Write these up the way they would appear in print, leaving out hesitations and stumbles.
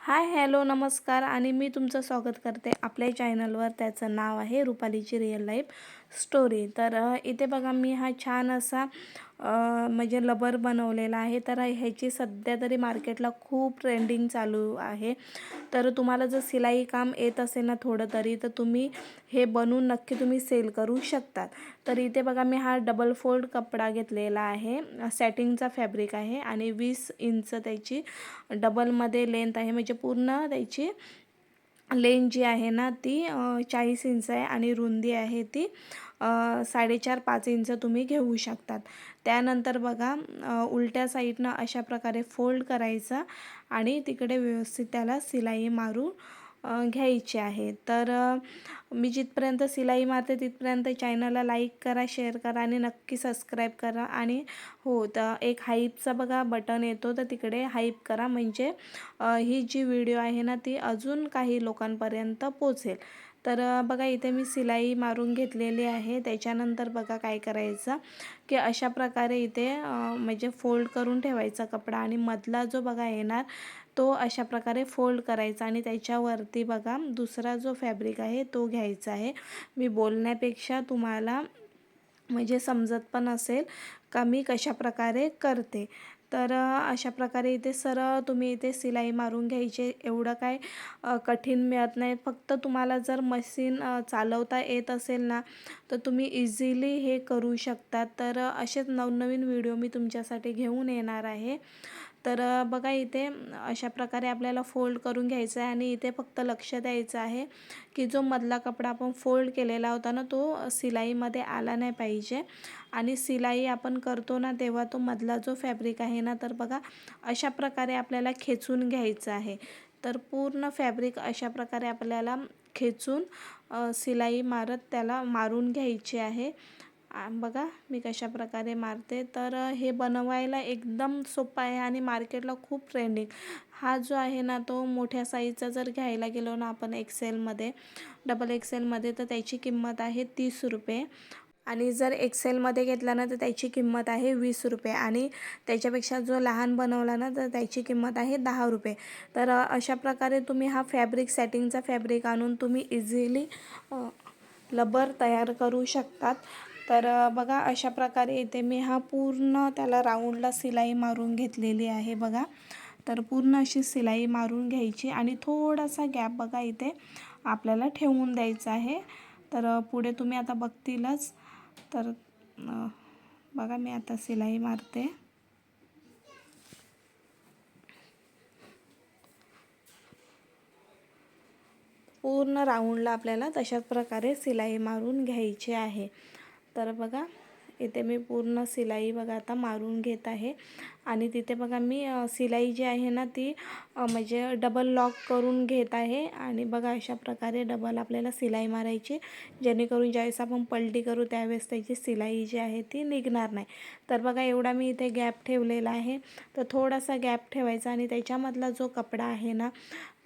हाय, hello, नमस्कार आणि मी तुमचं स्वागत करते आपल्या चॅनलवर. त्याचं नाव आहे रुपालीची रिअल लाईफ स्टोरी. तर इथे बघा मी हा छान असा म्हणजे रबर बनवलेला आहे. तर ह्याची सध्या तरी मार्केटला खूप ट्रेंडिंग चालू आहे. तर तुम्हाला जर शिलाई काम येत असेल ना थोडं तरी, तर तुम्ही हे बनवून नक्की तुम्ही सेल करू शकतात. तर इथे बघा मी हा डबल फोल्ड कपडा घेतलेला आहे. सॅटिनचा फॅब्रिक आहे आणि 20 इंच त्याची डबलमध्ये लेंथ आहे. म्हणजे पूर्ण त्याची लेंथ जी आहे ना ती 40 इंच आहे आणि रुंदी आहे ती 4.5-5 इंच तुम्ही घेऊ शकतात. त्यानंतर बघा उलट्या साईडनं अशा प्रकारे फोल्ड करायचा आणि तिकडे व्यवस्थित त्याला शिलाई मारून घ्यायची आहे. तर मी जिथपर्यंत शिलाई मारते तिथपर्यंत चॅनलला लाईक करा, शेअर करा आणि नक्की सबस्क्राईब करा. आणि हो, तर एक हाईपचा बघा बटन येतो, तर तिकडे हाईप करा. म्हणजे ही जी व्हिडिओ आहे ना ती अजून काही लोकांपर्यंत पोचेल. तर बघा इथे मी शिलाई मारून घेतलेली आहे. त्याच्यानंतर बघा काय करायचं की अशा प्रकारे इथे म्हणजे फोल्ड करून ठेवायचा कपडा आणि मधला जो बघा येणार तो अशा प्रकारे फोल्ड करायचा आणि त्याच्यावरती बघा दुसरा जो फॅब्रिक आहे तो घ्यायचा आहे. मी बोलण्यापेक्षा तुम्हाला म्हणजे समजत पण असेल का मी कशा प्रकारे करते. तर अशा प्रकारे इथे सरळ तुम्ही इथे शिलाई मारून घ्यायचे. एवढं काय कठीण मिळत नाही. फक्त तुम्हाला जर मशीन चालवता येत असेल ना तर तुम्ही इझिली हे करू शकता. तर असेच नवनवीन व्हिडिओ मी तुमच्यासाठी घेऊन येणार आहे. तर बघा इथे अशा प्रकारे आपल्याला फोल्ड करून घ्यायचं आहे आणि इथे फक्त लक्ष द्यायचं आहे की जो मधला कपडा आपण फोल्ड केलेला होता ना तो शिलाईमध्ये आला नाही पाहिजे. आणि शिलाई आपण करतो ना तेव्हा तो मधला जो फॅब्रिक आहे ना तर बघा अशा प्रकारे आपल्याला खेचून घ्यायचं आहे. तर पूर्ण फॅब्रिक अशा प्रकारे आपल्याला खेचून शिलाई मारत त्याला मारून घ्यायची आहे. बघा मी कशा प्रकारे मारते. तर हे बनवायला एकदम सोपं आहे आणि मार्केटला खूप ट्रेंडिंग. हा जो आहे ना तो मोठ्या साईजचा जर घ्यायला गेलो ना आपण एक्सेलमध्ये, डबल एक्सेलमध्ये, तर त्याची किंमत आहे 30 रुपये. आणि जर एक्सेलमध्ये घेतला ना तर त्याची किंमत आहे 20 रुपये आणि त्याच्यापेक्षा जो लहान बनवला ना तर त्याची किंमत आहे 10 रुपये. तर अशा प्रकारे तुम्ही हा फॅब्रिक सॅटिनचा फॅब्रिक आणून तुम्ही इझिली रबर तयार करू शकतात. तर बघा अशा प्रकारे इथे मी हा पूर्ण त्याला राऊंडला शिलाई मारून घेतलेली आहे बघा. तर पूर्ण अशी शिलाई मारून घ्यायची आणि थोडासा गॅप बघा इथे आपल्याला ठेवून द्यायचा आहे. तर पुढे तुम्ही आता बघतीलच. तर बघा मी आता शिलाई मारते. पूर्ण राऊंडला आपल्याला तशाच प्रकारे शिलाई मारून घ्यायची आहे. तर बघा इथे मी पूर्ण शिलाई बघा आता मारून घेत आहे आणि तिथे बघा मी शिलाई जी आहे ना ती म्हणजे डबल लॉक करून घेत आहे. आणि बघा अशा प्रकारे डबल आपल्याला शिलाई मारायची जेणेकरून ज्यावेळेस आपण पलटी करू त्यावेळेस त्याची शिलाई जी आहे ती निघणार नाही. तर बघा एवढा मी इथे गॅप ठेवलेला आहे. तर थोडासा गॅप ठेवायचा आणि त्याच्यामधला जो कपडा आहे ना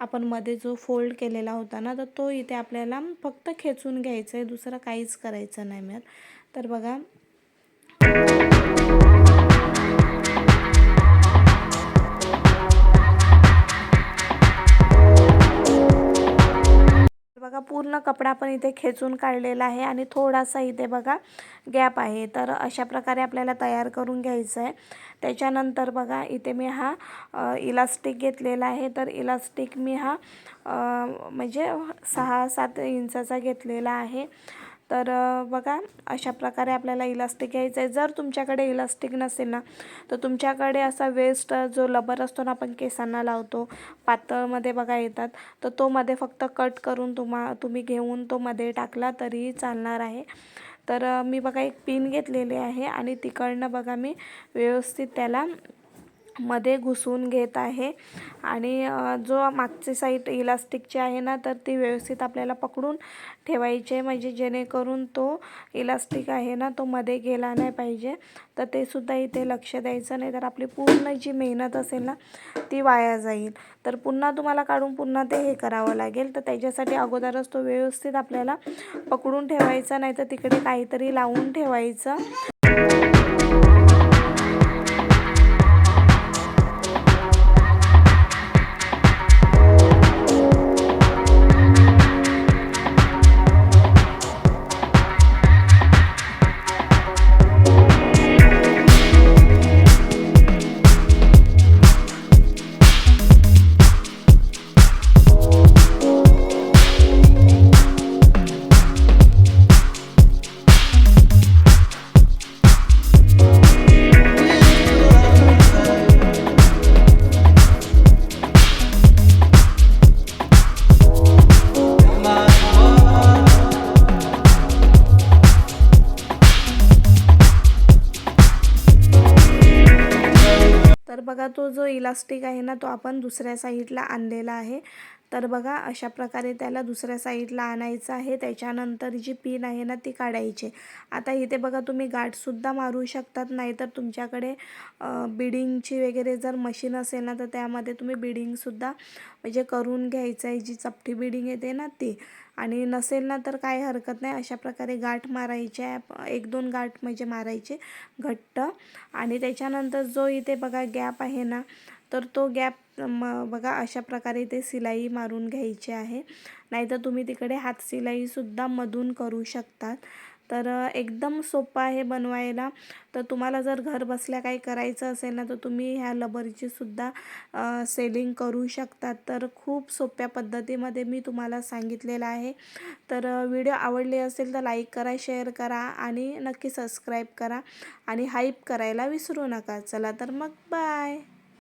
आपण मध्ये जो फोल्ड केलेला होता ना तर तो इथे आपल्याला फक्त खेचून घ्यायचं आहे, दुसरं काहीच करायचं नाही मिळत. तर बघा बघा पूर्ण कपडा पण इथे खेचून काढलेला आहे आणि थोडासा इथे बघा गॅप आहे. तर अशा प्रकारे आपल्याला तयार करून घ्यायचं आहे. त्याच्यानंतर बघा इथे मी हा इलास्टिक घेतलेला आहे. तर इलास्टिक मी हा म्हणजे 6-7 इंचाचा घेतलेला आहे. तर बघा अशा प्रकारे आपल्याला इलास्टिक घ्यायचं आहे. जर तुमच्याकडे इलास्टिक नसेल ना तर तुमच्याकडे असा वेस्ट जो रबर असतो ना आपण केसांना लावतो पातळमध्ये बघा येतात, तर तो मध्ये फक्त कट करून तुम्ही घेऊन तो मध्ये टाकला तरीही चालणार आहे. तर मी बघा एक पिन घेतलेली आहे आणि तिकडनं बघा मी व्यवस्थित त्याला मध्ये घुसून घेत आहे. आणि जो मागची साईड इलास्टिकची आहे ना तर ती व्यवस्थित आपल्याला पकडून ठेवायचे म्हणजे जेणेकरून तो इलास्टिक आहे ना तो मध्ये गेला नाही पाहिजे. तर ते सुद्धा इथे लक्ष द्यायचं, नाही तर आपली पूर्ण जी मेहनत असेल ना ती वाया जाईल. तर पुन्हा तुम्हाला काढून पुन्हा ते हे करावं लागेल. तर त्याच्यासाठी अगोदरच तो व्यवस्थित आपल्याला पकडून ठेवायचा, नाही तर तिकडे काहीतरी लावून ठेवायचं. तो जो इलास्टिक आहे ना तो आपण दुसऱ्या साईडला आणलेला आहे. तर बघा अशा प्रकारे त्याला दुसऱ्या साईडला आणायचं आहे. त्याच्यानंतर जी पिन आहे ना ती काढायची. आता इथे बघा तुम्ही गाठसुद्धा मारू शकतात, नाहीतर तुमच्याकडे बिडिंगची वगैरे जर मशीन असेल ना तर त्यामध्ये तुम्ही बिडिंगसुद्धा म्हणजे करून घ्यायचं आहे, जी चपटी बिडिंग येते ना ती. आणि नसेल ना तर काही हरकत नाही, अशा प्रकारे गाठ मारायची आहे. 1-2 गाठ म्हणजे मारायचे घट्ट. आणि त्याच्यानंतर जो इथे बघा गॅप आहे ना तर तो गॅप बघा अशा प्रकारे इथे शिलाई मारून घ्यायची आहे. नाहीतर तुम्ही तिकडे हात शिलाईसुद्धा मधून करू शकतात. तर एकदम सोपं आहे बनवायला. तर तुम्हाला जर घर बसल्या काही करायचं असेल ना तर तुम्ही ह्या लबरची सुद्धा सेलिंग करू शकतात. तर खूप सोप्या पद्धतीमध्ये मी तुम्हाला सांगितलेलं आहे. तर व्हिडिओ आवडले असेल तर लाईक करा, शेअर करा आणि नक्की सबस्क्राईब करा आणि हाईप करायला विसरू नका. चला तर मग बाय.